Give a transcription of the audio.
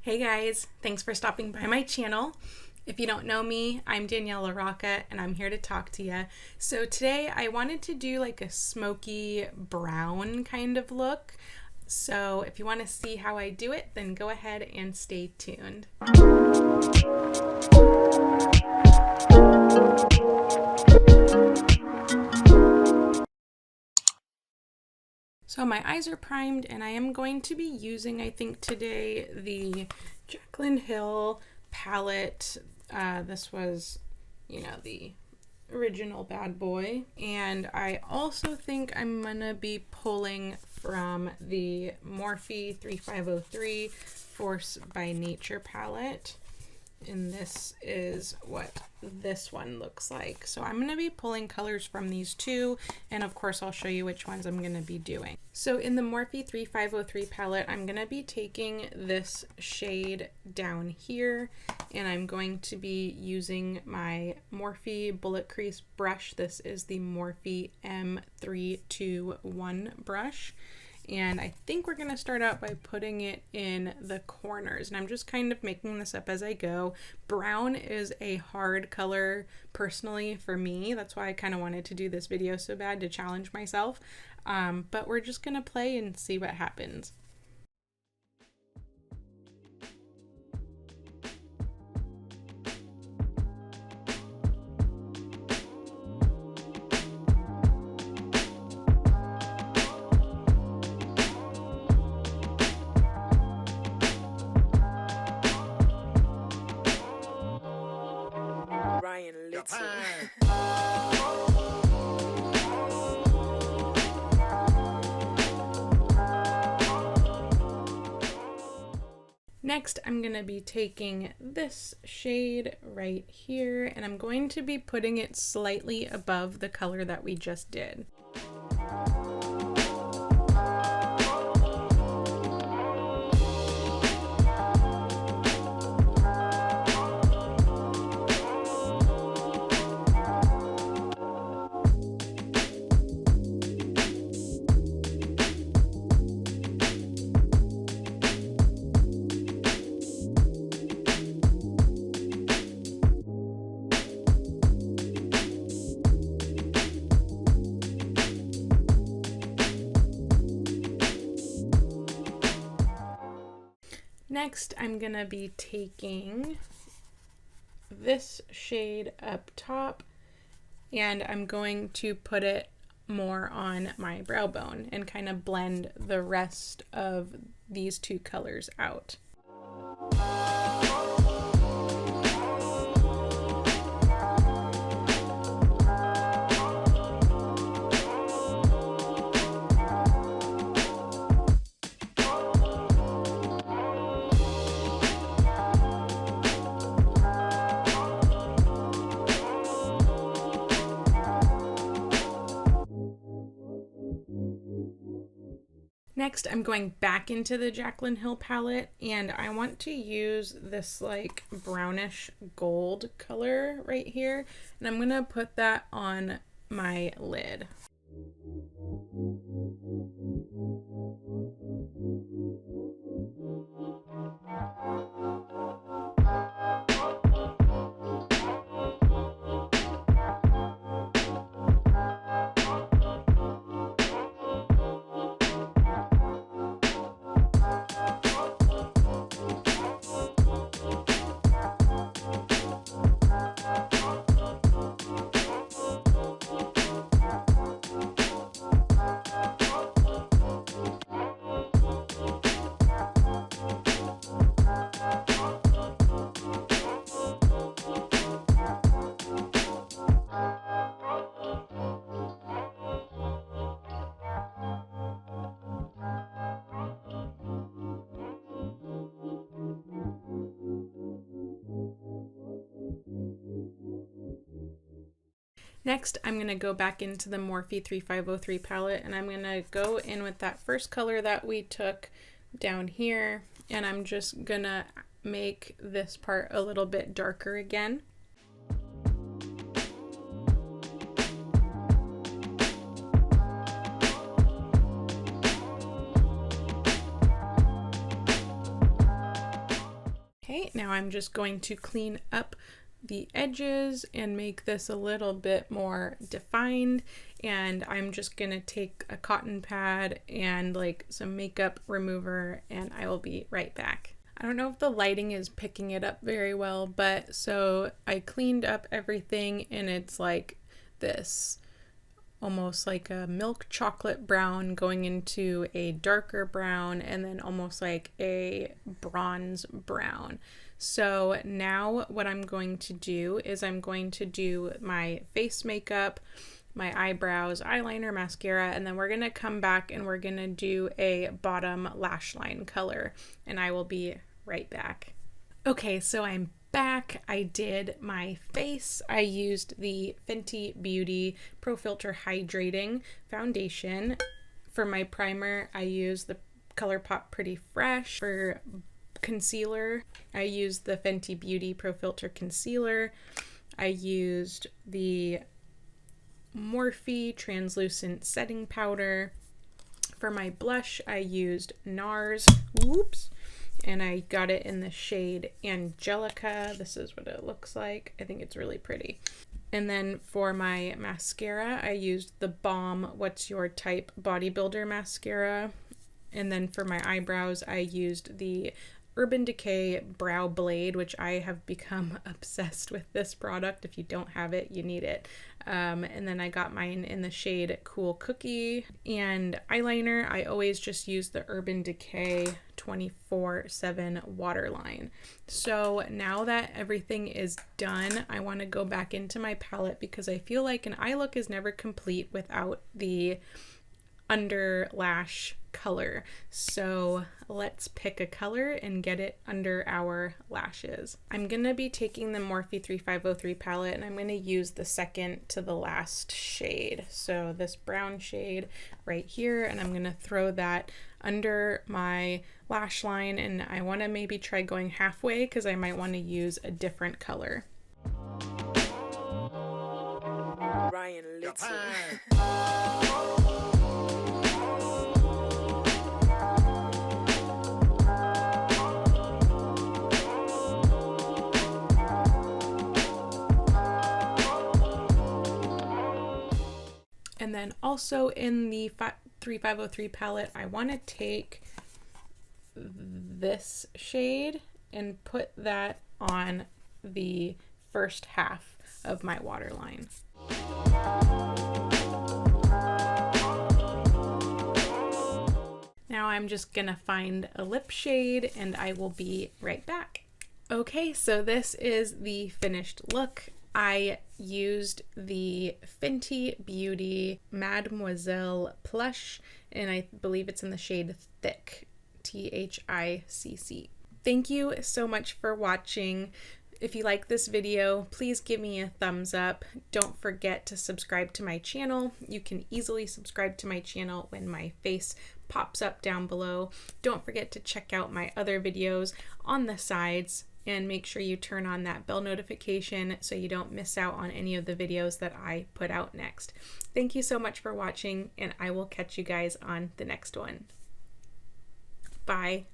Hey guys, thanks for stopping by my channel. If you don't know me, I'm Danielle LaRocca and I'm here to talk to you. So today I wanted to do like a smoky brown kind of look. So if you want to see how I do it, then go ahead and stay tuned. So my eyes are primed and I am going to be using, I think today, the Jaclyn Hill palette. This was, the original bad boy. And I also think I'm gonna be pulling from the Morphe 3503 Fierce By Nature palette. And this is what this one looks like. So I'm going to be pulling colors from these two, and of course I'll show you which ones I'm going to be doing. So in the Morphe 3503 palette, I'm going to be taking this shade down here, and I'm going to be using my Morphe bullet crease brush. This is the Morphe M321 brush. And I think we're going to start out by putting it in the corners. And I'm just kind of making this up as I go. Brown is a hard color personally for me. That's why I kind of wanted to do this video so bad, to challenge myself. But we're just going to play and see what happens. Next, I'm going to be taking this shade right here, and I'm going to be putting it slightly above the color that we just did. Next, I'm going to be taking this shade up top, and I'm going to put it more on my brow bone and kind of blend the rest of these two colors out. Next, I'm going back into the Jaclyn Hill palette, and I want to use this like brownish gold color right here, and I'm gonna put that on my lid. Next, I'm going to go back into the Morphe 3503 palette, and I'm going to go in with that first color that we took down here, and I'm just going to make this part a little bit darker again. Okay, now I'm just going to clean up the edges and make this a little bit more defined, and I'm just gonna take a cotton pad and like some makeup remover, and I will be right back. I don't know if the lighting is picking it up very well, but so I cleaned up everything and it's like this almost like a milk chocolate brown going into a darker brown and then almost like a bronze brown. So now what I'm going to do is I'm going to do my face makeup, my eyebrows, eyeliner, mascara, and then we're going to come back and we're going to do a bottom lash line color, and I will be right back. Okay, so I'm back. I did my face. I used the Fenty Beauty Pro Filter Hydrating Foundation. For my primer, I used the ColourPop Pretty Fresh. For concealer, I used the Fenty Beauty Pro Filter Concealer. I used the Morphe Translucent Setting Powder. For my blush, I used NARS. Whoops. And I got it in the shade Angelica. This is what it looks like. I think it's really pretty. And then for my mascara, I used the Balm What's Your Type Bodybuilder Mascara. And then for my eyebrows, I used the Urban Decay Brow Blade, which I have become obsessed with this product. If you don't have it, you need it. And then I got mine in the shade Cool Cookie. And eyeliner, I always just use the Urban Decay 24/7 Waterline. So now that everything is done, I want to go back into my palette because I feel like an eye look is never complete without the under lash color. So let's pick a color and get it under our lashes. I'm going to be taking the Morphe 3503 palette and I'm going to use the second to the last shade. So this brown shade right here, and I'm going to throw that under my lash line, and I want to maybe try going halfway because I might want to use a different color. Ryan Little. And then also in the 3503 palette, I want to take this shade and put that on the first half of my waterline. Now I'm just gonna find a lip shade and I will be right back. Okay, so this is the finished look. I used the Fenty Beauty Mademoiselle Plush, and I believe it's in the shade Thick, THICC. Thank you so much for watching. If you like this video, please give me a thumbs up. Don't forget to subscribe to my channel. You can easily subscribe to my channel when my face pops up down below. Don't forget to check out my other videos on the sides, and make sure you turn on that bell notification so you don't miss out on any of the videos that I put out next. Thank you so much for watching, and I will catch you guys on the next one. Bye.